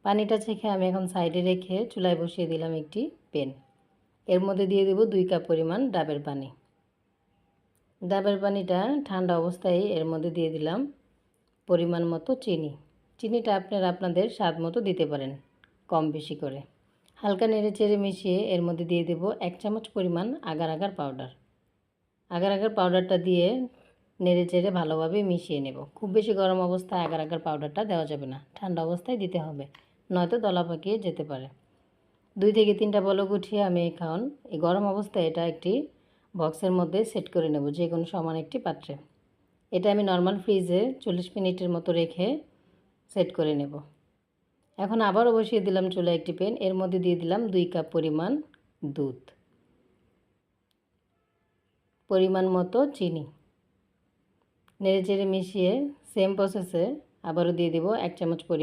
পানিটা ছেঁকে আমি এখন সাইডে রেখে চুলায় বসিয়ে দিলাম একটি প্যান। এর মধ্যে দিয়ে দেব 2 কাপ পরিমাণ ডাবের পানি। ডাবের পানিটা ঠান্ডা অবস্থায় এর মধ্যে দিয়ে দিলাম পরিমাণ মতো চিনি। চিনিটা আপনারা আপনাদের স্বাদ মতো দিতে পারেন, কম বেশি করে। হালকা নেড়েচেড়ে মিশিয়ে এর মধ্যে দিয়ে দেব 1 চামচ পরিমাণ agar agar powder. Agar agar পাউডারটা দিয়ে নেড়েচেড়ে ভালোভাবে মিশিয়ে নেব। খুব বেশি গরম অবস্থায় আগার আগার পাউডারটা দেওয়া যাবে না, ঠান্ডা অবস্থায় দিতে হবে, নয়তো দলা পাকিয়ে যেতে পারে। 2 থেকে 3টা বলক উঠিয়ে আমি এখন এই গরম অবস্থায় এটা একটি বক্সের মধ্যে সেট করে নেব, যে কোনো সমান একটি পাত্রে। এটা আমি নর্মাল ফ্রিজে 40 মিনিটের মতো রেখে সেট করে নেব। এখন আবারও বসিয়ে দিলাম চুলায় একটি প্যান। এর মধ্যে দিয়ে দিলাম 2 কাপ পরিমাণ দুধ, পরিমাণ মতো চিনি। নেড়েচেড়ে মিশিয়ে সেম প্রসেসে আবারও দিয়ে দেব 1 চামচ পরিমাণ